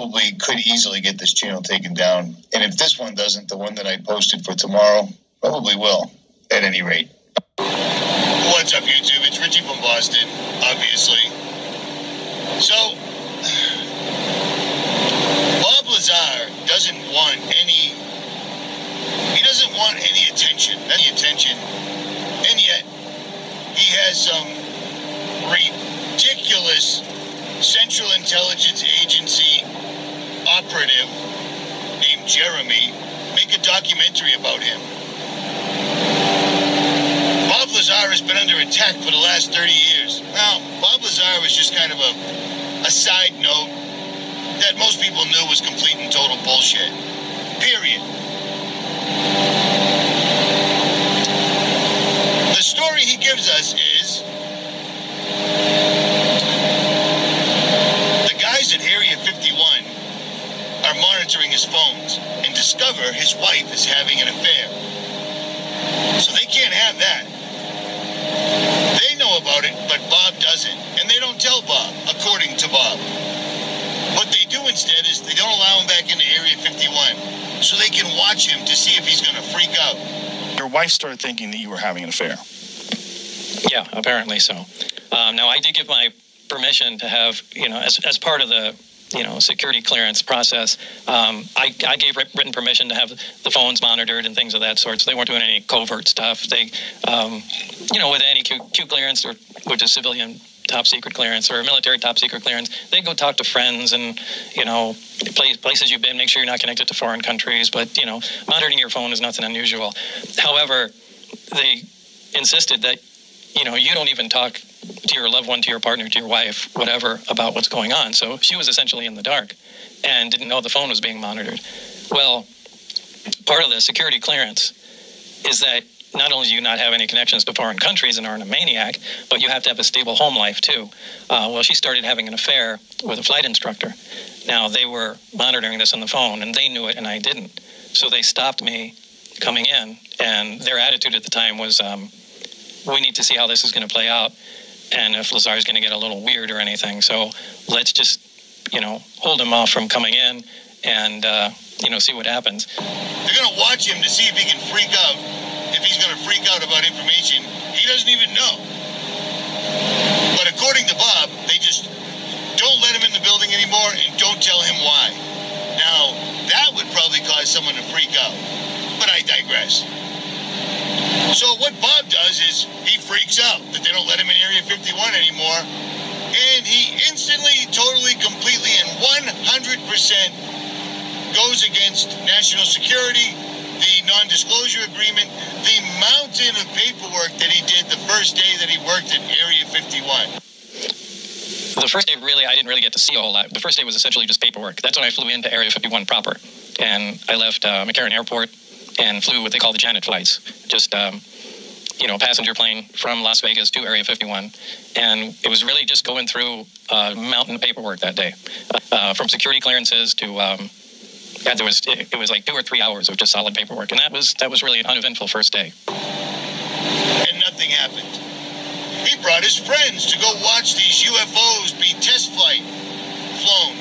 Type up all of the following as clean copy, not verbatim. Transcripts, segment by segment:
probably could easily get this channel taken down. And if this one doesn't, the one that I posted for tomorrow probably will, at any rate. What's up, YouTube? It's Richie from Boston, obviously. So, Bob Lazar doesn't want any attention. And yet, he has some ridiculous Central Intelligence Agency operative named Jeremy make a documentary about him. Bob Lazar has been under attack for the last 30 years. Now, Bob Lazar was just kind of a side note that most people knew was complete and total bullshit. Period. The story he gives us is the guys at Area 51 are monitoring his phones and discover his wife is having an affair. So they can't have that. They know about it, but Bob doesn't. And they don't tell Bob, according to Bob. What they do instead is they don't allow him back into Area 51 so they can watch him to see if he's going to freak out. Your wife started thinking that you were having an affair. Yeah, apparently so. Now, I did give my permission to have, as part of the, security clearance process, I gave written permission to have the phones monitored and things of that sort. So they weren't doing any covert stuff. They, with any Q clearance or which is civilian top secret clearance or military top secret clearance, they go talk to friends and, places you've been, make sure you're not connected to foreign countries. But, monitoring your phone is nothing unusual. However, they insisted that, you don't even talk to your loved one, to your partner, to your wife, whatever, about what's going on. So she was essentially in the dark and didn't know the phone was being monitored. Well, part of the security clearance is that not only do you not have any connections to foreign countries and aren't a maniac, but you have to have a stable home life too. Well, she started having an affair with a flight instructor. Now, they were monitoring this on the phone, and they knew it, and I didn't. So they stopped me coming in, and their attitude at the time was, we need to see how this is going to play out, and if Lazar is going to get a little weird or anything. So let's just, hold him off from coming in and, see what happens. They're going to watch him to see if he can freak out. If he's going to freak out about information he doesn't even know. But according to Bob, they just don't let him in the building anymore and don't tell him why. Now, that would probably cause someone to freak out. But I digress. So what Bob does is he freaks out that they don't let him in Area 51 anymore. And he instantly, totally, completely, and 100% goes against national security, the non-disclosure agreement, the mountain of paperwork that he did the first day that he worked at Area 51. The first day, I didn't really get to see a whole lot. The first day was essentially just paperwork. That's when I flew into Area 51 proper. And I left McCarran Airport and flew what they call the Janet flights. Just, passenger plane from Las Vegas to Area 51. And it was really just going through mountain paperwork that day. From security clearances to... it was like 2 or 3 hours of just solid paperwork, and that was really an uneventful first day. And nothing happened. He brought his friends to go watch these UFOs be test flight flown.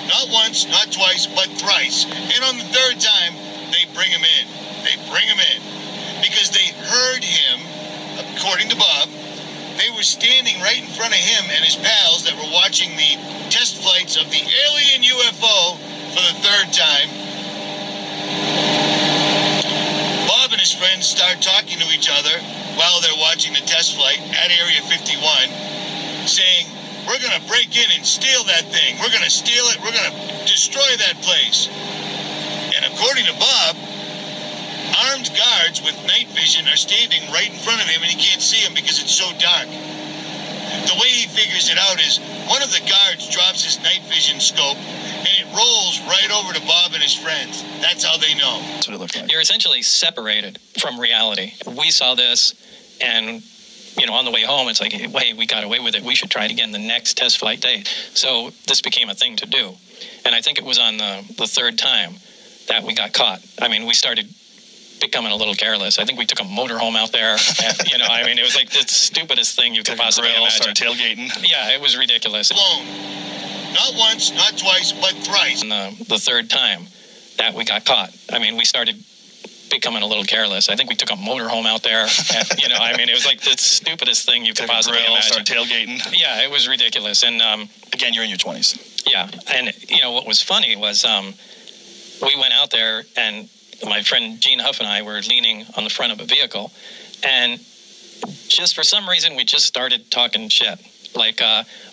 Not once, not twice, but thrice. And on the third time, they bring him in. Because they heard him, according to Bob, they were standing right in front of him and his pals that were watching the test flights of the alien UFO for the third time. Bob and his friends start talking to each other while they're watching the test flight at Area 51, saying, we're going to break in and steal that thing. We're going to steal it. We're going to destroy that place. And according to Bob, armed guards with night vision are standing right in front of him and he can't see them because it's so dark. The way he figures it out is one of the guards drops his night vision scope and it rolls right over to Bob and his friends. That's how they know. That's what it looked like. You're essentially separated from reality. We saw this, and, on the way home, it's like, hey, we got away with it. We should try it again the next test flight day. So this became a thing to do. And I think it was on the third time that we got caught. I mean, we started becoming a little careless. I think we took a motorhome out there. And, it was like the stupidest thing you could possibly imagine. Started tailgating. Yeah, it was ridiculous. Blown. Not once, not twice, but thrice. And the third time that we got caught, I mean, we started becoming a little careless. I think we took a motorhome out there. And, I mean, it was like the stupidest thing you could possibly imagine. Start tailgating. Yeah, it was ridiculous. And again, you're in your 20s. Yeah, and what was funny was we went out there, and my friend Gene Huff and I were leaning on the front of a vehicle, and just for some reason we just started talking shit. Like,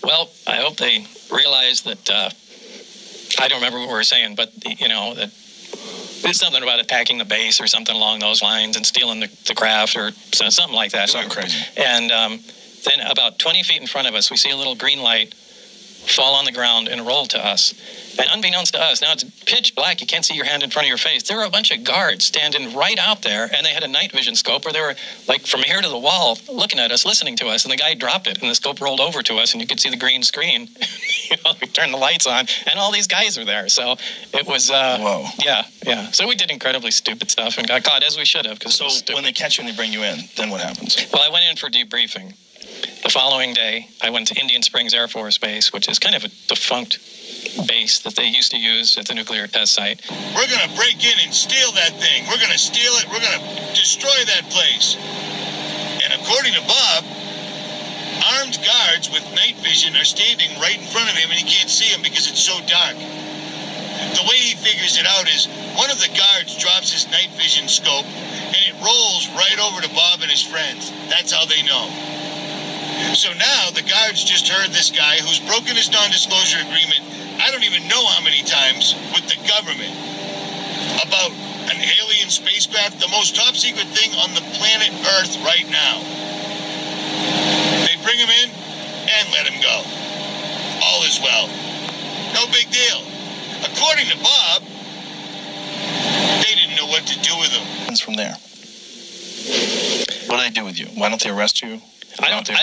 well, I hope they realize that. I don't remember what we were saying, but that. It's something about attacking the base or something along those lines and stealing the craft or something like that. Something crazy. And then about 20 feet in front of us, we see a little green light fall on the ground and roll to us. And unbeknownst to us, now it's pitch black. You can't see your hand in front of your face. There were a bunch of guards standing right out there, and they had a night vision scope where they were like from here to the wall looking at us, listening to us. And the guy dropped it, and the scope rolled over to us, and you could see the green screen. We turned the lights on, and all these guys were there. So it was, whoa. Yeah. So we did incredibly stupid stuff and got caught, as we should have. So when they catch you and they bring you in, then what happens? Well, I went in for debriefing. The following day, I went to Indian Springs Air Force Base, which is kind of a defunct base that they used to use at the nuclear test site. We're going to break in and steal that thing. We're going to steal it. We're going to destroy that place. And according to Bob, armed guards with night vision are standing right in front of him, and he can't see them because it's so dark. The way he figures it out is one of the guards drops his night vision scope, and it rolls right over to Bob and his friends. That's how they know. So now the guards just heard this guy who's broken his non-disclosure agreement, I don't even know how many times, with the government about an alien spacecraft, the most top secret thing on the planet Earth right now. They bring him in and let him go. All is well. No big deal. According to Bob, they didn't know what to do with him. It's from there. What do they do with you? Why don't they arrest you? I don't know.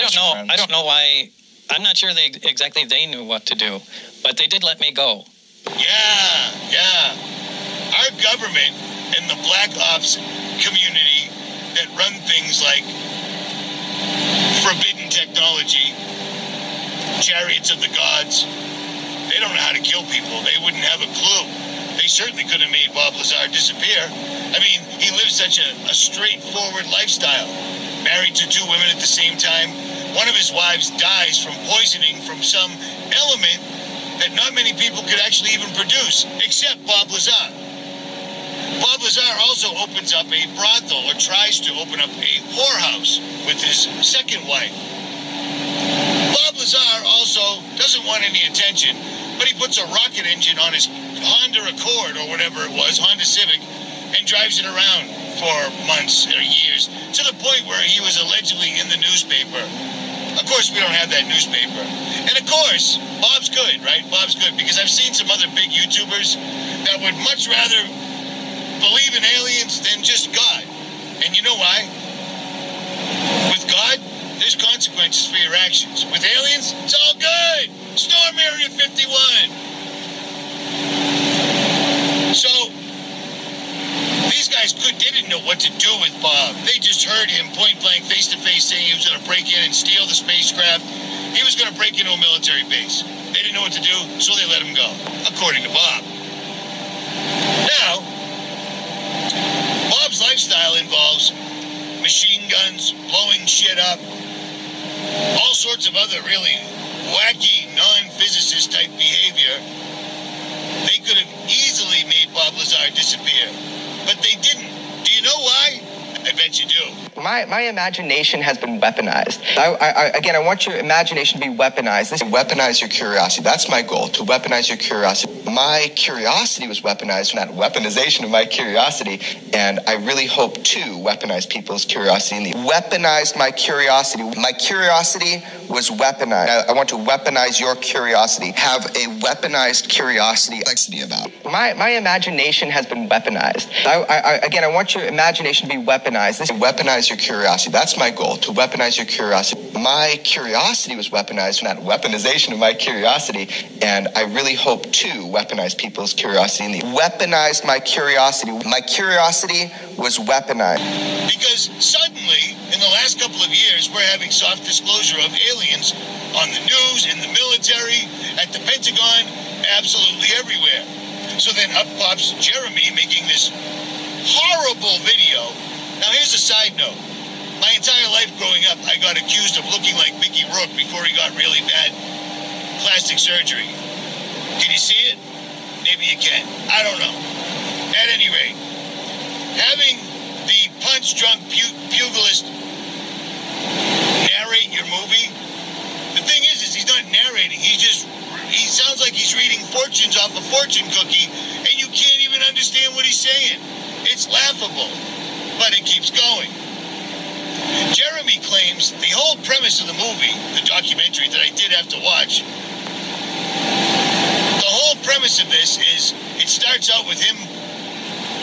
I don't know why. I'm not sure they knew what to do, but they did let me go. Yeah. Our government and the black ops community that run things like forbidden technology, chariots of the gods, they don't know how to kill people. They wouldn't have a clue. They certainly could have made Bob Lazar disappear. I mean, he lives such a straightforward lifestyle. Married to 2 women at the same time. One of his wives dies from poisoning from some element that not many people could actually even produce, except Bob Lazar. Bob Lazar also opens up a brothel, or tries to open up a whorehouse with his second wife. Bob Lazar also doesn't want any attention, but he puts a rocket engine on his Honda Accord, or whatever it was, Honda Civic, and drives it around for months or years, to the point where he was allegedly in the newspaper. Of course, we don't have that newspaper. And of course, Bob's good, right? Bob's good, because I've seen some other big YouTubers that would much rather believe in aliens than just God. And you know why? With God, there's consequences for your actions. With aliens, it's all good. Storm Area 51. So, these guys didn't know what to do with Bob. They just heard him point blank, face to face, saying he was going to break in and steal the spacecraft. He was going to break into a military base. They didn't know what to do, so they let him go, according to Bob. Now, Bob's lifestyle involves machine guns, blowing shit up, all sorts of other really wacky, non-physicist type behavior. They could have easily made Bob Lazar disappear, but they didn't. Do you know why? I bet you do. My imagination has been weaponized. I want your imagination to be weaponized. Weaponize your curiosity. That's my goal, to weaponize your curiosity. My curiosity was weaponized from that weaponization of my curiosity, and I really hope to weaponize people's curiosity. Weaponized my curiosity. My curiosity was weaponized. I want to weaponize your curiosity. Have a weaponized curiosity about. My imagination has been weaponized. I want your imagination to be weaponized. Weaponize your curiosity. That's my goal, to weaponize your curiosity. My curiosity was weaponized from that weaponization of my curiosity, and I really hope to weaponize people's curiosity. Weaponized my curiosity. My curiosity was weaponized. Because suddenly, in the last couple of years, we're having soft disclosure of aliens on the news, in the military, at the Pentagon, absolutely everywhere. So then up pops Jeremy making this horrible video. Now here's a side note. My entire life growing up, I got accused of looking like Mickey Rourke before he got really bad plastic surgery. Can you see it? Maybe you can. I don't know. At any rate, having the punch-drunk pugilist narrate your movie, the thing is he's not narrating. He sounds like he's reading fortunes off a fortune cookie, and you can't even understand what he's saying. It's laughable, but it keeps going. Jeremy claims the whole premise of the movie, the documentary that I did have to watch, the whole premise of this is it starts out with him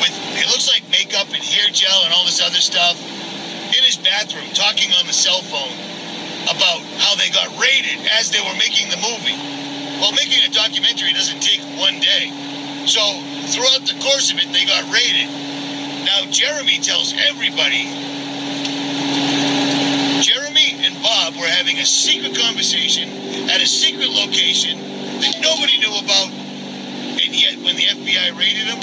with, it looks like makeup and hair gel and all this other stuff in his bathroom talking on the cell phone about how they got raided as they were making the movie. Well, making a documentary doesn't take one day. So throughout the course of it, they got raided. Now Jeremy tells everybody, Jeremy and Bob were having a secret conversation at a secret location that nobody knew about, and yet when the FBI raided them,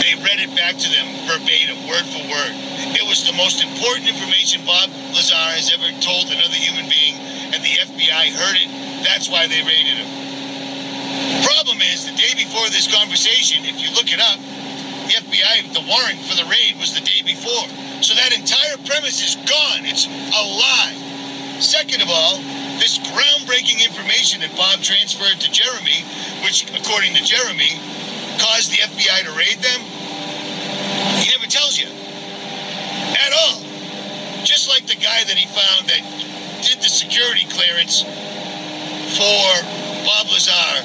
they read it back to them verbatim, word for word. It was the most important information Bob Lazar has ever told another human being, and the FBI heard it. That's why they raided him. Problem is, the day before this conversation, if you look it up, the FBI, the warrant for the raid was the day before. So that entire premise is gone. It's a lie. Second of all, this groundbreaking information that Bob transferred to Jeremy, which, according to Jeremy, caused the FBI to raid them, he never tells you. At all. Just like the guy that he found that did the security clearance for Bob Lazar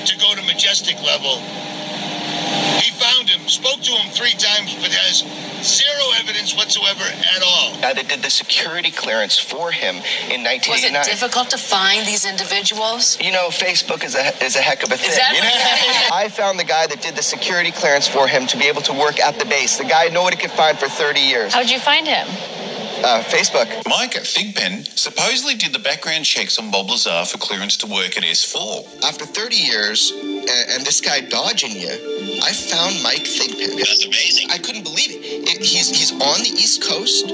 to go to Majestic level. He found him, spoke to him 3 times, but has zero evidence whatsoever at all. They did the security clearance for him in 1989. Was it difficult to find these individuals? You know, Facebook is a heck of a thing. Is that you know? I found the guy that did the security clearance for him to be able to work at the base. The guy nobody could find for 30 years. How'd you find him? Facebook. Mike at Thigpen supposedly did the background checks on Bob Lazar for clearance to work at S4. After 30 years, and this guy dodging you, I found Mike Thigpen. That's amazing. I couldn't believe it. He's on the East Coast.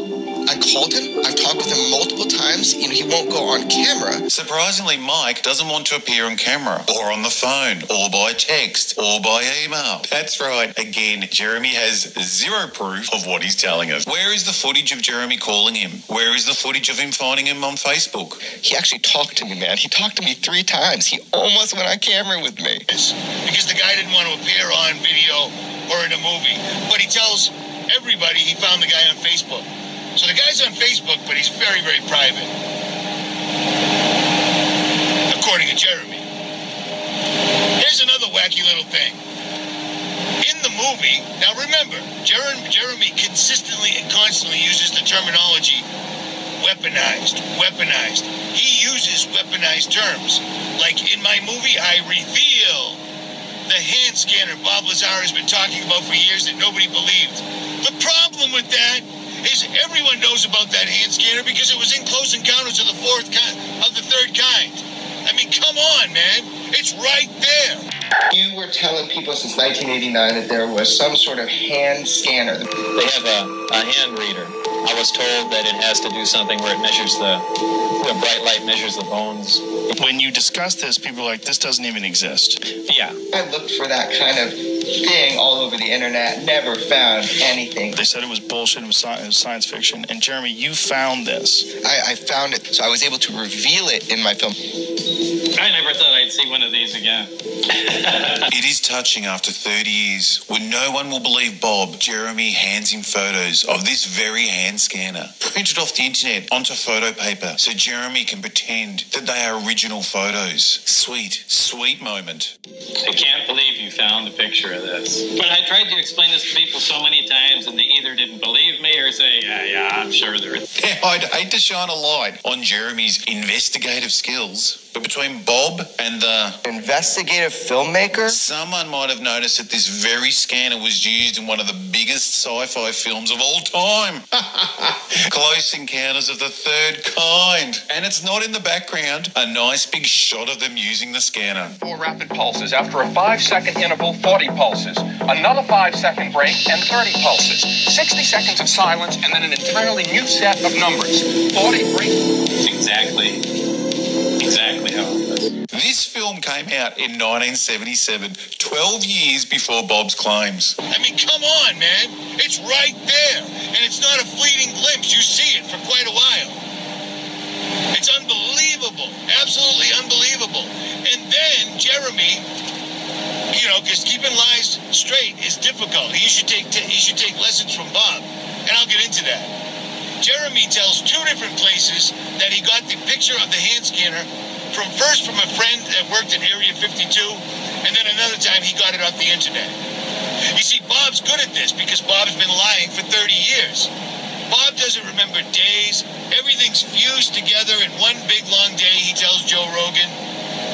I called him. I've talked with him multiple times. You know, he won't go on camera. Surprisingly, Mike doesn't want to appear on camera, or on the phone, or by text, or by email. That's right. Again, Jeremy has zero proof of what he's telling us. Where is the footage of Jeremy calling him? Where is the footage of him finding him on Facebook? He actually talked to me, man. He talked to me 3 times. He almost went on camera with me. Because the guy didn't want to appear on video or in a movie. But he tells everybody he found the guy on Facebook. So the guy's on Facebook, but he's very, very private. According to Jeremy. Here's another wacky little thing. In the movie, now remember, Jeremy consistently and constantly uses the terminology weaponized. He uses weaponized terms. Like in my movie, I reveal the hand scanner Bob Lazar has been talking about for years that nobody believed. The problem with that is everyone knows about that hand scanner because it was in Close Encounters of the Third Kind. I mean, come on, man. It's right there. You were telling people since 1989 that there was some sort of hand scanner. They have a hand reader. I was told that it has to do something where it measures the bright light measures the bones. When you discuss this, people are like, this doesn't even exist. Yeah. I looked for that kind of thing all over the internet, never found anything. They said it was bullshit, it was science fiction. And Jeremy, you found this. I found it, so I was able to reveal it in my film. I never thought I'd see one of these again. It is touching after 30 years when no one will believe Bob. Jeremy hands him photos of this very hand scanner printed off the internet onto photo paper so Jeremy can pretend that they are original photos. Sweet moment. I can't believe you found a picture of this. But I tried to explain this to people so many times and they either didn't believe me or say, yeah, I'm sure there is. I'd hate to shine a light on Jeremy's investigative skills, But between Bob and the investigative filmmaker, someone might have noticed that this very scanner was used in one of the biggest sci-fi films of all time. Close Encounters of the Third Kind. And it's not in the background. A nice big shot of them using the scanner. 4 rapid pulses. After a 5-second interval, 40 pulses. Another 5-second break and 30 pulses. 60 seconds of silence and then an entirely new set of numbers. 40 breaks. Exactly how it was. This film came out in 1977, 12 years before Bob's claims. I mean, come on, man. It's right there. And it's not a fleeting glimpse. You see it for quite a while. It's unbelievable. Absolutely unbelievable. And then Jeremy, you know, because keeping lies straight is difficult. He should take lessons from Bob. And I'll get into that. Jeremy tells 2 different places that he got the picture of the hand scanner from a friend that worked at Area 52, and then another time he got it off the internet. You see, Bob's good at this because Bob's been lying for 30 years. Bob doesn't remember days. Everything's fused together in one big long day, he tells Joe Rogan.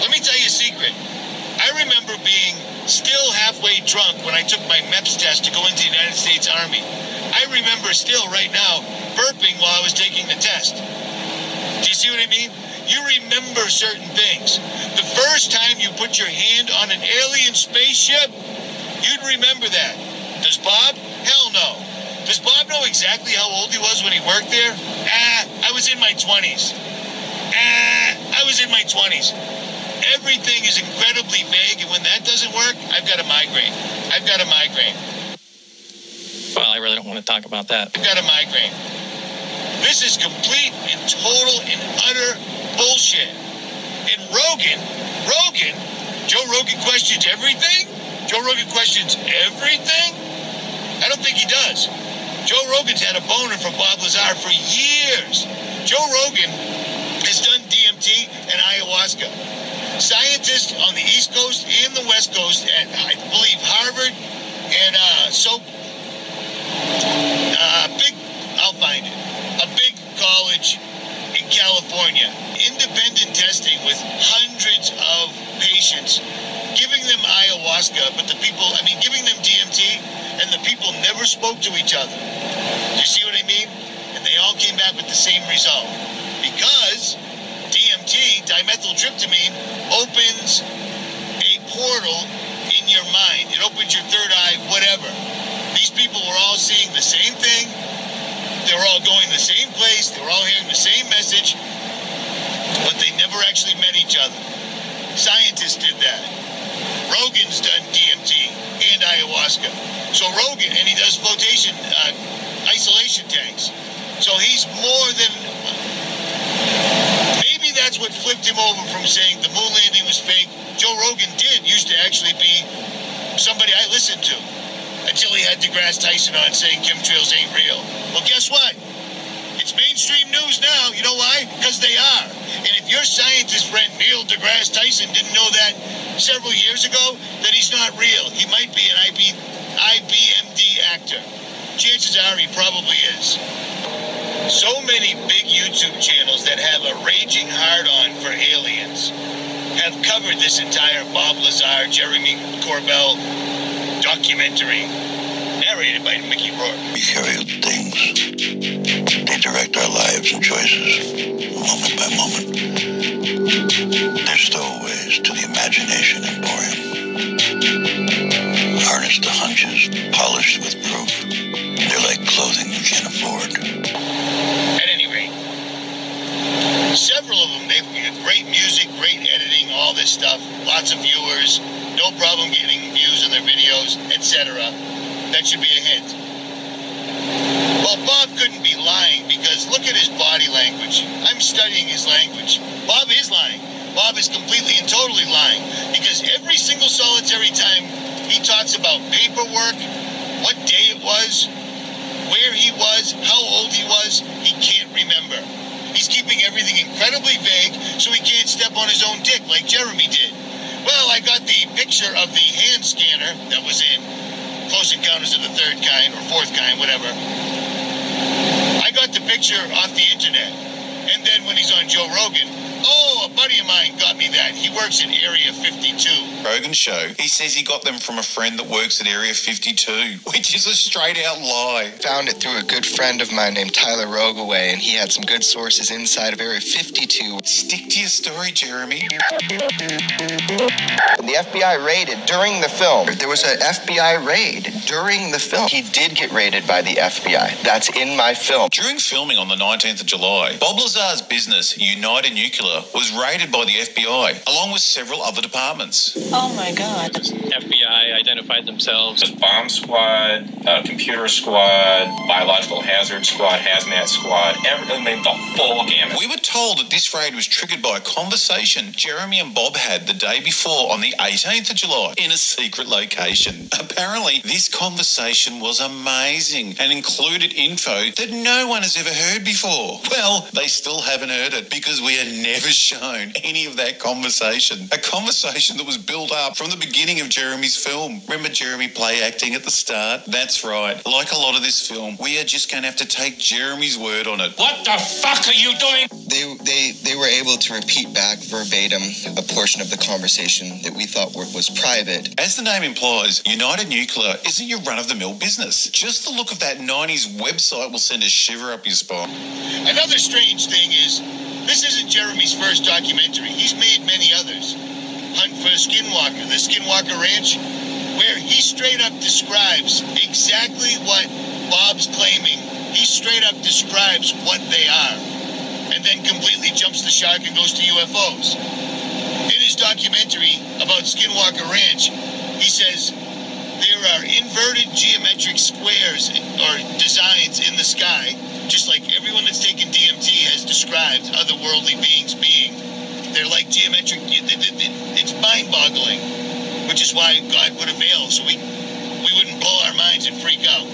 Let me tell you a secret. I remember being still halfway drunk when I took my MEPS test to go into the United States Army. I remember still right now burping while I was taking the test. Do you see what I mean? You remember certain things. The first time you put your hand on an alien spaceship, you'd remember that. Does Bob? Hell no. Does Bob know exactly how old he was when he worked there? I was in my 20s. I was in my 20s. Everything is incredibly vague, and when that doesn't work, I've got a migraine. Well, I really don't want to talk about that. I've got a migraine. This is complete and total and utter bullshit. And Joe Rogan questions everything? Joe Rogan questions everything? I don't think he does. Joe Rogan's had a boner for Bob Lazar for years. Joe Rogan has done DMT and ayahuasca. Scientists on the East Coast and the West Coast at, I believe, Harvard and a big college in California. Independent testing with hundreds of patients, giving them ayahuasca, but giving them DMT, and the people never spoke to each other. Do you see what I mean? And they all came back with the same result. Because DMT, dimethyltryptamine, opens a portal in your mind. It opens your third eye, whatever. These people were all seeing the same thing. They were all going the same place. They were all hearing the same message. But they never actually met each other. Scientists did that. Rogan's done DMT and ayahuasca. So Rogan, and he does flotation, isolation tanks. So he's more than... Maybe that's what flipped him over from saying the moon landing was fake. Joe Rogan used to actually be somebody I listened to until he had DeGrasse Tyson on saying chemtrails ain't real. Well, guess what? It's mainstream news now. You know why? Because they are. And if your scientist friend Neil deGrasse Tyson didn't know that several years ago, then he's not real. He might be an IBMD actor. Chances are he probably is. So many big YouTube channels that have a raging hard-on for aliens have covered this entire Bob Lazar, Jeremy Corbell documentary, narrated by Mickey Rourke. We carry out things. They direct our lives and choices, moment by moment. They're stowaways to the imagination emporium. Harnessed to hunches, polished with proof. They're like clothing you can't afford. At any rate, several of them, they've got great music, great editing, all this stuff, lots of viewers, no problem getting views on their videos, etc. That should be a hint. Well, Bob couldn't be lying because look at his body language. I'm studying his language. Bob is lying. Bob is completely and totally lying because every single solitary time he talks about paperwork, what day it was, where he was, how old he was, he can't remember. He's keeping everything incredibly vague so he can't step on his own dick like Jeremy did. Well, I got the picture of the hand scanner that was in Close Encounters of the Third Kind, or Fourth Kind, whatever. I got the picture off the internet. And then when he's on Joe Rogan, Oh, a buddy of mine got me that. He works in Area 52. Rogan show, he says he got them from a friend that works at Area 52, which is a straight out lie. Found it through a good friend of mine named Tyler Rogaway, and he had some good sources inside of Area 52. Stick to your story, Jeremy. The FBI raided during the film. There was an FBI raid during the film. He did get raided by the FBI. That's in my film. During filming on the 19th of July, Bob Lazar's business, United Nuclear, was raided by the FBI, along with several other departments. Oh my God. FBI identified themselves. There's bomb squad, computer squad, biological hazard squad, hazmat squad, the full gamut. We were told that this raid was triggered by a conversation Jeremy and Bob had the day before on the 18th of July in a secret location. Apparently, this conversation was amazing and included info that no one has ever heard before. Well, they still haven't heard it because we are never shown any of that conversation. A conversation that was built up from the beginning of Jeremy's film. Remember Jeremy play acting at the start? That's right. Like a lot of this film, we are just going to have to take Jeremy's word on it. What the fuck are you doing? They were able to repeat back verbatim a portion of the conversation that we thought was private. As the name implies, United Nuclear isn't your run-of-the-mill business. Just the look of that 90s website will send a shiver up your spine. Another strange thing is, this isn't Jeremy's first documentary. He's made many others. Hunt for Skinwalker, the Skinwalker Ranch, where he straight up describes exactly what Bob's claiming. He straight up describes what they are, and then completely jumps the shark and goes to UFOs. In his documentary about Skinwalker Ranch, he says there are inverted geometric squares or designs in the sky, just like everyone that's taken DMT has described otherworldly beings being. They're like geometric, it's mind-boggling, which is why God put a veil, so we wouldn't blow our minds and freak out.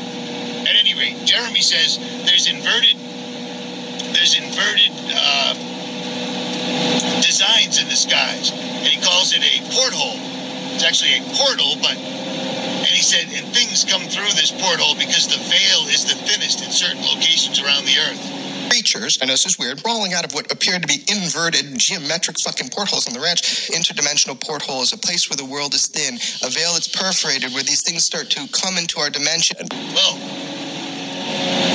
At any rate, Jeremy says there's inverted designs in the skies, and he calls it a porthole. It's actually a portal, and he said, and things come through this porthole because the veil is the thinnest in certain locations around the earth. Creatures, I know this is weird, rolling out of what appeared to be inverted geometric fucking portholes on the ranch. Interdimensional porthole is a place where the world is thin, a veil that's perforated where these things start to come into our dimension. Well,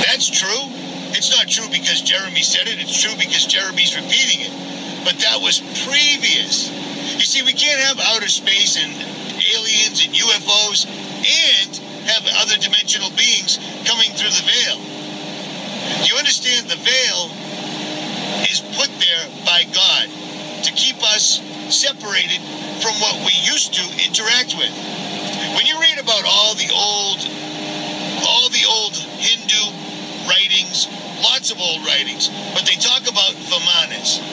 that's true. It's not true because Jeremy said it. It's true because Jeremy's repeating it. But that was previous. You see, we can't have outer space and aliens and UFOs and have other dimensional beings coming through the veil. Do you understand? The veil is put there by God to keep us separated from what we used to interact with. When you read about all the old Hindu writings, lots of old writings, but they talk about Vimanas,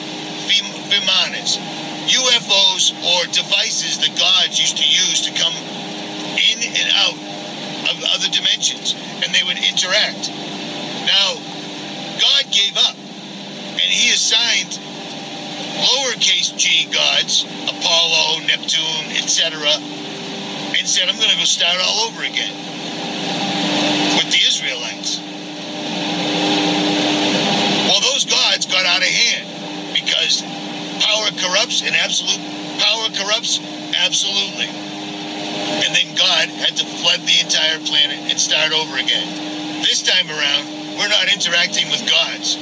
UFOs, or devices that gods used to use to come in and out of other dimensions, and they would interact. Now, God gave up, and he assigned lowercase g gods, Apollo, Neptune, etc., and said, I'm going to go start all over again with the Israelites. Well, those gods got out of hand because power corrupts, and absolute power corrupts absolutely. And then God had to flood the entire planet and start over again. This time around, we're not interacting with gods.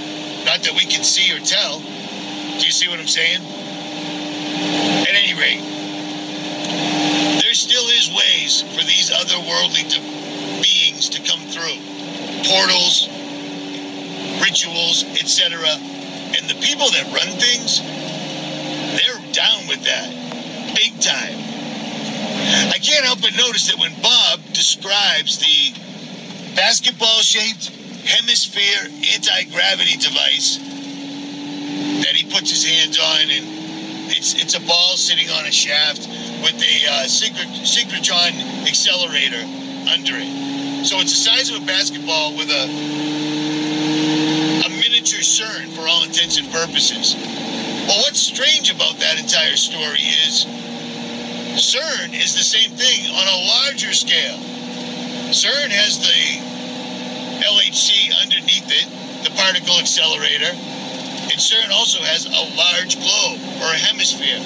Not that we can see or tell. Do you see what I'm saying? At any rate, there still is ways for these otherworldly beings to come through. Portals, rituals, etc. And the people that run things, they're down with that. Big time. I can't help but notice that when Bob describes the basketball-shaped hemisphere anti-gravity device that he puts his hands on, and it's a ball sitting on a shaft with a synchrotron accelerator under it. So it's the size of a basketball with a miniature CERN for all intents and purposes. Well, what's strange about that entire story is CERN is the same thing on a larger scale. CERN has the LHC underneath it, the particle accelerator. And CERN also has a large globe, or a hemisphere,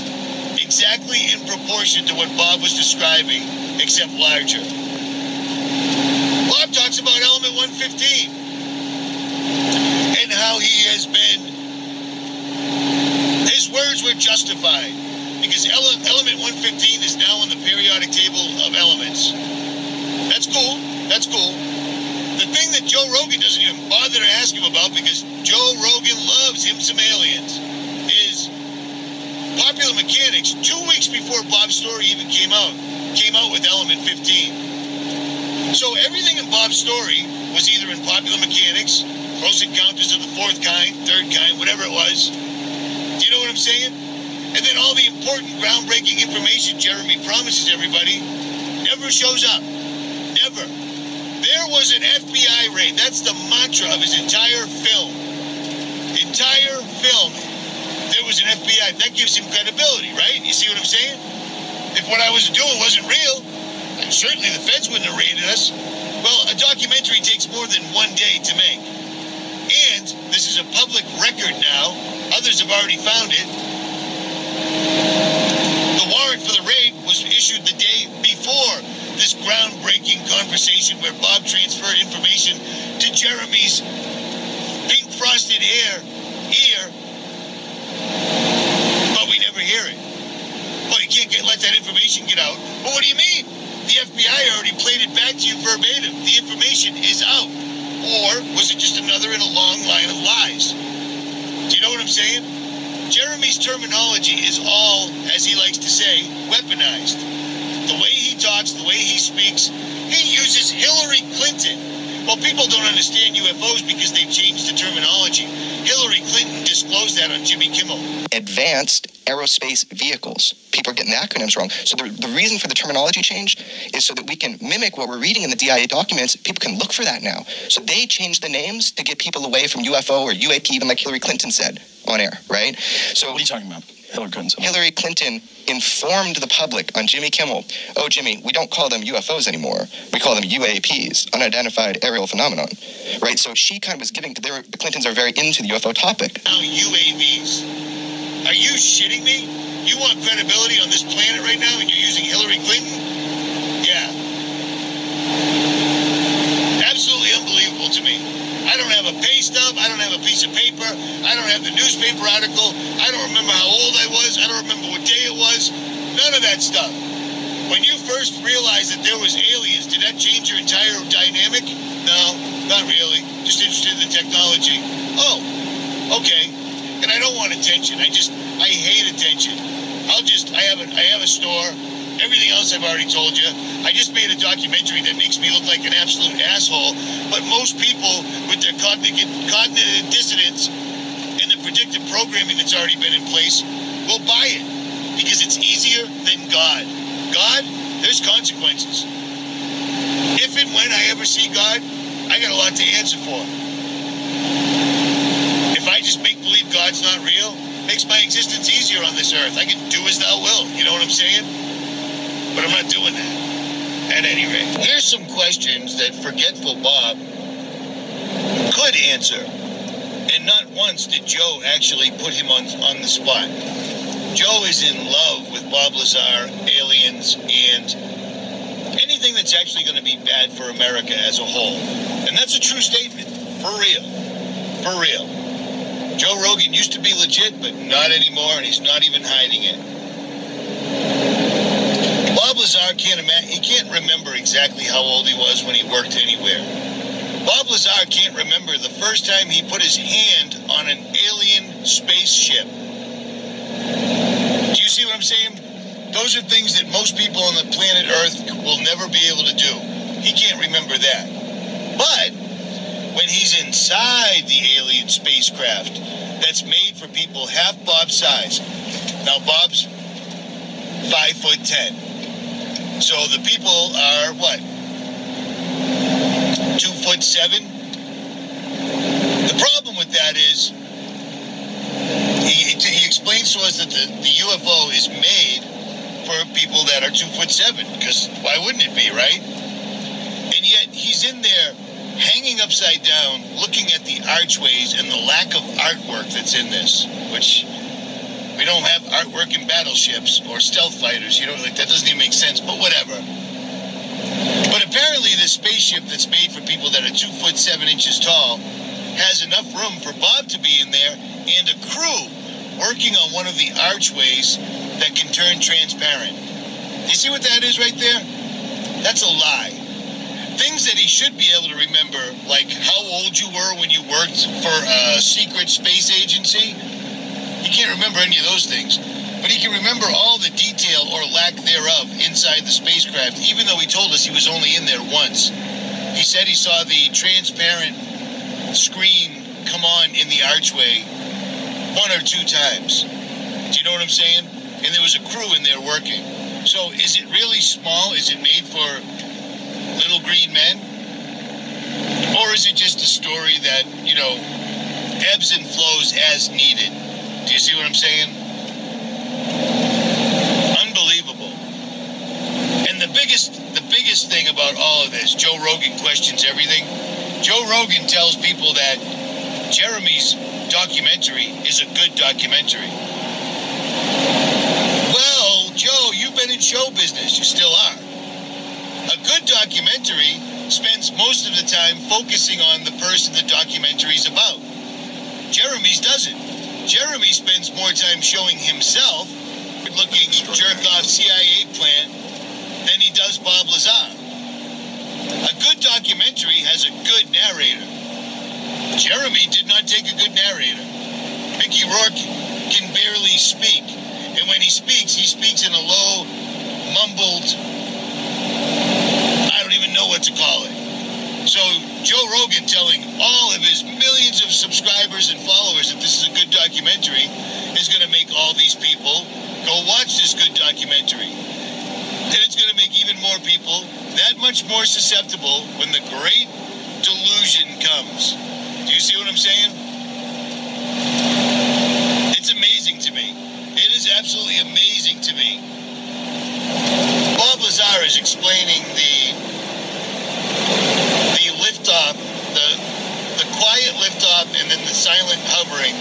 exactly in proportion to what Bob was describing, except larger. Bob talks about element 115 and how he has been, his words were justified because element 115 is now on the periodic table of elements. That's cool. That's cool. The thing that Joe Rogan doesn't even bother to ask him about, because Joe Rogan loves him some aliens, is Popular Mechanics, 2 weeks before Bob's story even came out with element 15. So everything in Bob's story was either in Popular Mechanics, Close Encounters of the Fourth Kind, Third Kind, whatever it was. Do you know what I'm saying? And then all the important, groundbreaking information Jeremy promises everybody never shows up. Never. There was an FBI raid. That's the mantra of his entire film. Entire film. There was an FBI. That gives him credibility, right? You see what I'm saying? If what I was doing wasn't real, and certainly the feds wouldn't have raided us. Well, a documentary takes more than 1 day to make. And this is a public record now. Others have already found it. The warrant for the raid was issued the day before this groundbreaking conversation where Bob transferred information to Jeremy's pink frosted ear, but we never hear it. Well, you can't let that information get out. Well, what do you mean? The FBI already played it back to you verbatim. The information is out. Or was it just another in a long line of lies? Do you know what I'm saying? Jeremy's terminology is all, as he likes to say, weaponized. The way he talks, the way he speaks, he uses Hillary Clinton. Well, people don't understand UFOs because they've changed the terminology. Hillary Clinton disclosed that on Jimmy Kimmel. Advanced aerospace vehicles. People are getting the acronyms wrong. So the reason for the terminology change is so that we can mimic what we're reading in the DIA documents. People can look for that now. So they changed the names to get people away from UFO or UAP, even like Hillary Clinton said on air, right? So What are you talking about? Hillary Clinton informed the public on Jimmy Kimmel, oh, Jimmy, we don't call them UFOs anymore. We call them UAPs, unidentified aerial phenomenon, right? So she kind of was giving, the Clintons are very into the UFO topic. Now UAVs. Are you shitting me? You want credibility on this planet right now and you're using Hillary Clinton? Yeah. Absolutely unbelievable to me. I don't have a pay stub. I don't have a piece of paper. I don't have the newspaper article. I don't remember how old I was. I don't remember what day it was. None of that stuff. When you first realized that there was aliens, did that change your entire dynamic? No, not really. Just interested in the technology. Oh, okay. And I don't want attention. I hate attention. I have a store. Everything else I've already told you. I just made a documentary that makes me look like an absolute asshole, but most people with their cognitive dissonance and the predictive programming that's already been in place will buy it because it's easier than God. God, there's consequences. If and when I ever see God, I got a lot to answer for. If I just make believe God's not real, makes my existence easier on this earth. I can do as thou wilt. You know what I'm saying? But I'm not doing that. At any rate, here's some questions that Forgetful Bob could answer. And not once did Joe actually put him on the spot. Joe is in love with Bob Lazar, aliens, and anything that's actually going to be bad for America as a whole. And that's a true statement. For real. For real. Joe Rogan used to be legit, but not anymore, and he's not even hiding it. Bob Lazar can't remember exactly how old he was when he worked anywhere. Bob Lazar can't remember the first time he put his hand on an alien spaceship. Do you see what I'm saying? Those are things that most people on the planet Earth will never be able to do. He can't remember that. But when he's inside the alien spacecraft that's made for people half Bob's size. Now Bob's 5'10". So the people are what? 2'7". The problem with that is he explains to us that the UFO is made for people that are 2'7", because why wouldn't it be, right? And yet he's in there hanging upside down, looking at the archways and the lack of artwork that's in this, which we don't have artwork in battleships or stealth fighters. You know, like that doesn't even make sense, but whatever. But apparently this spaceship that's made for people that are 2 foot 7 inches tall has enough room for Bob to be in there and a crew working on one of the archways that can turn transparent. You see what that is right there? That's a lie. Things that he should be able to remember, like how old you were when you worked for a secret space agency. He can't remember any of those things, but he can remember all the detail or lack thereof inside the spacecraft, even though he told us he was only in there once. He said he saw the transparent screen come on in the archway 1 or 2 times. Do you know what I'm saying? And there was a crew in there working. So is it really small? Is it made for little green men? Or is it just a story that, you know, ebbs and flows as needed? Do you see what I'm saying? Unbelievable. And the biggest thing about all of this, Joe Rogan questions everything. Joe Rogan tells people that Jeremy's documentary is a good documentary. Well, Joe, you've been in show business. You still are. A good documentary spends most of the time focusing on the person the documentary's about. Jeremy's doesn't. Jeremy spends more time showing himself looking jerk-off CIA plant than he does Bob Lazar. A good documentary has a good narrator. Jeremy did not take a good narrator. Mickey Rourke can barely speak. And when he speaks in a low, mumbled, I don't even know what to call it. So Joe Rogan telling all of his millions of subscribers and followers that this is a good documentary is going to make all these people go watch this good documentary. And it's going to make even more people that much more susceptible when the great delusion comes. Do you see what I'm saying? It's amazing to me. It is absolutely amazing to me. Bob Lazar is explaining the liftoff, the quiet liftoff and then the silent hovering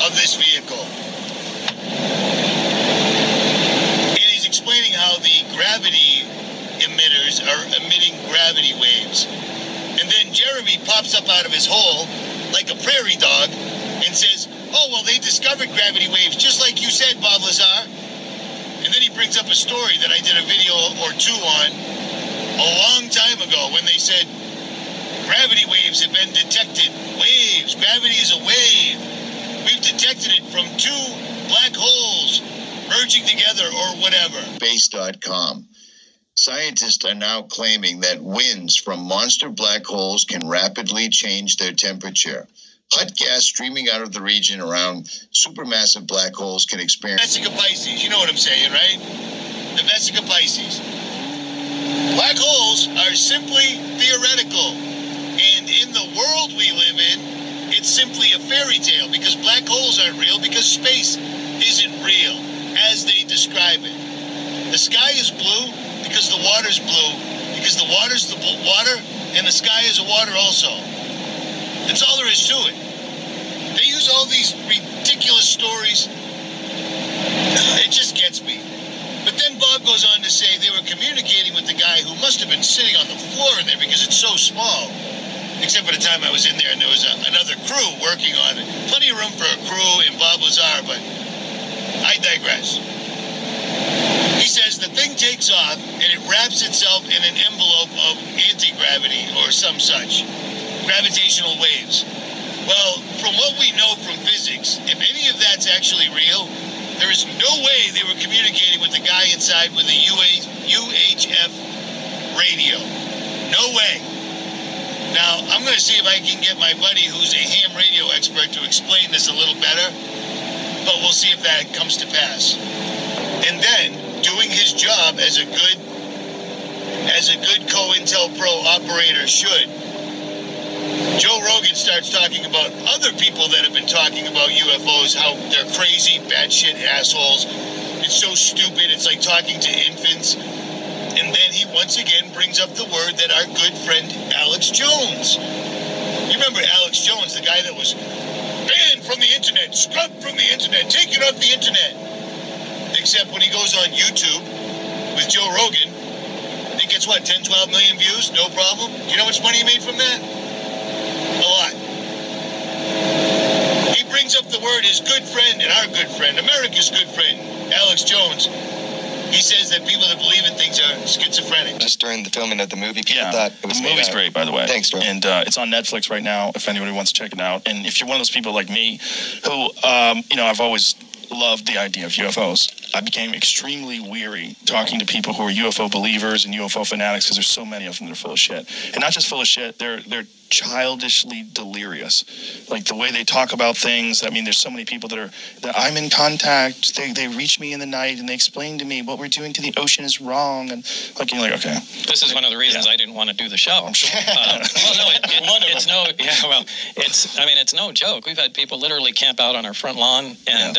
of this vehicle. And he's explaining how the gravity emitters are emitting gravity waves. And then Jeremy pops up out of his hole like a prairie dog and says, oh, well, they discovered gravity waves, just like you said, Bob Lazar. And then he brings up a story that I did a video or 2 on a long time ago when they said gravity waves have been detected. Waves. Gravity is a wave. We've detected it from 2 black holes merging together or whatever. Space.com. Scientists are now claiming that winds from monster black holes can rapidly change their temperature. Hot gas streaming out of the region around supermassive black holes can experience... Vesica Pisces, you know what I'm saying, right? The Vesica Pisces. Black holes are simply theoretical. And in the world we live in, it's simply a fairy tale because black holes aren't real because space isn't real as they describe it. The sky is blue because the water's blue, because the water's the water and the sky is a water also. That's all there is to it. They use all these ridiculous stories. It just gets me. But then Bob goes on to say they were communicating with the guy who must have been sitting on the floor in there because it's so small. Except for the time I was in there and there was another crew working on it. Plenty of room for a crew in Bob Lazar, but I digress. He says the thing takes off and it wraps itself in an envelope of anti-gravity or some such. Gravitational waves. Well, from what we know from physics, if any of that's actually real, there is no way they were communicating with the guy inside with a UHF radio. No way. Now, I'm going to see if I can get my buddy who's a ham radio expert to explain this a little better, but we'll see if that comes to pass. And then, doing his job as a good COINTELPRO operator should, Joe Rogan starts talking about other people that have been talking about UFOs, how they're crazy, batshit assholes. It's so stupid. It's like talking to infants. And then he once again brings up the word that our good friend Alex Jones. You remember Alex Jones, the guy that was banned from the internet, scrubbed from the internet, taken off the internet. Except when he goes on YouTube with Joe Rogan, it gets what, 10, 12 million views? No problem. Do you know how much money he made from that? A lot. He brings up the word his good friend and our good friend, America's good friend, Alex Jones. He says that people that believe in things are schizophrenic. Just during the filming of the movie, people thought it was the movie's great, by the way. Thanks, Drew. And it's on Netflix right now if anybody wants to check it out. And if you're one of those people like me who, I've always loved the idea of UFOs. I became extremely weary talking to people who are UFO believers and UFO fanatics because there's so many of them that are full of shit. And not just full of shit, they're childishly delirious. Like the way they talk about things. I mean, there's so many people that I'm in contact. They reach me in the night and they explain to me what we're doing to the ocean is wrong. And like, you're like, okay. This is one of the reasons I didn't want to do the show. I'm sure. It's no joke. We've had people literally camp out on our front lawn and,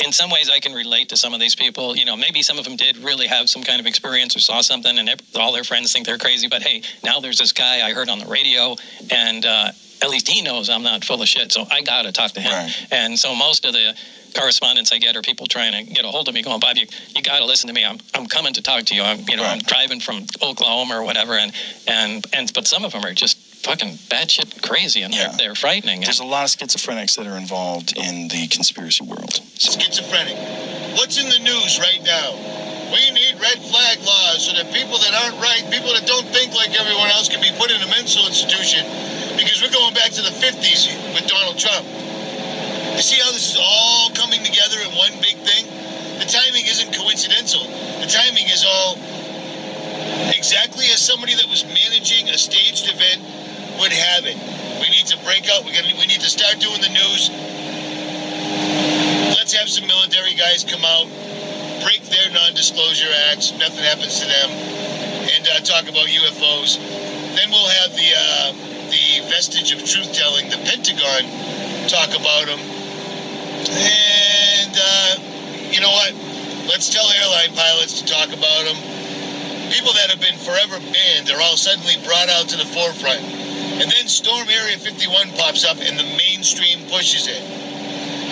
in some ways I can relate to some of these people. Maybe some of them did really have some kind of experience or saw something and all their friends think they're crazy. But hey, now there's this guy I heard on the radio and at least he knows I'm not full of shit. So I got to talk to him. Right. And so most of the correspondence I get are people trying to get a hold of me going, Bob, you got to listen to me. I'm coming to talk to you. I'm driving from Oklahoma or whatever. But some of them are just fucking batshit crazy and they're frightening. There's a lot of schizophrenics that are involved in the conspiracy world. Schizophrenic. What's in the news right now? We need red flag laws so that people that aren't right, people that don't think like everyone else can be put in a mental institution because we're going back to the 50s with Donald Trump. You see how this is all coming together in one big thing? The timing isn't coincidental. The timing is all exactly as somebody that was managing a staged event would have it. We need to break out. We need to start doing the news. Let's have some military guys come out, break their non-disclosure acts. Nothing happens to them, and talk about UFOs. Then we'll have the vestige of truth-telling, the Pentagon, talk about them. And you know what? Let's tell airline pilots to talk about them. People that have been forever banned, they're all suddenly brought out to the forefront. And then Storm Area 51 pops up and the mainstream pushes it.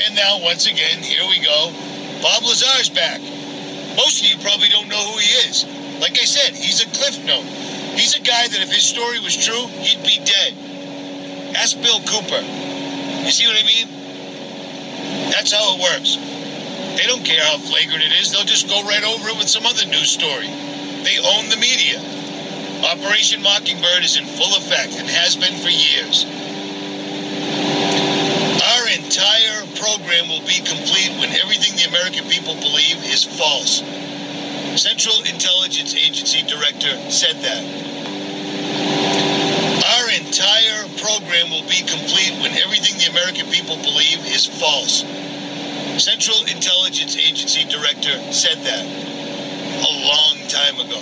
And now, once again, here we go. Bob Lazar's back. Most of you probably don't know who he is. Like I said, he's a cliff note. He's a guy that if his story was true, he'd be dead. Ask Bill Cooper. You see what I mean? That's how it works. They don't care how flagrant it is. They'll just go right over it with some other news story. They own the media. Operation Mockingbird is in full effect and has been for years. Our entire program will be complete when everything the American people believe is false. Central Intelligence Agency Director said that. Our entire program will be complete when everything the American people believe is false. Central Intelligence Agency Director said that a long time ago.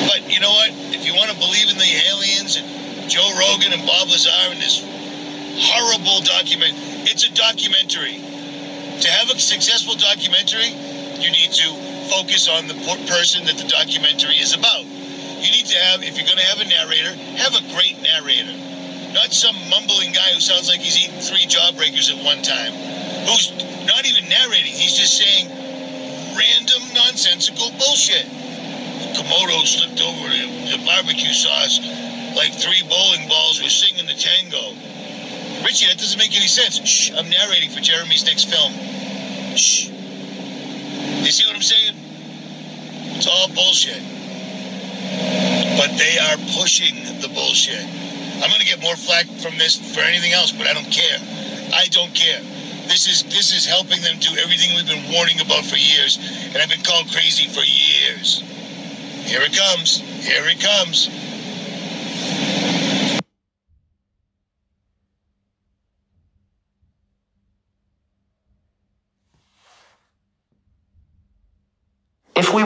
But you know what? If you want to believe in the aliens and Joe Rogan and Bob Lazar and this horrible document, it's a documentary. To have a successful documentary, you need to focus on the person that the documentary is about. You need to have, if you're going to have a narrator, have a great narrator. Not some mumbling guy who sounds like he's eating 3 jawbreakers at one time. Who's not even narrating. He's just saying random, nonsensical bullshit. Komodo slipped over the barbecue sauce like 3 bowling balls were singing the tango. Richie, that doesn't make any sense. Shh, I'm narrating for Jeremy's next film. Shh. You see what I'm saying? It's all bullshit. But they are pushing the bullshit. I'm going to get more flack from this for anything else, but I don't care. I don't care. This is helping them do everything we've been warning about for years, and I've been called crazy for years. Here it comes. Here it comes. If we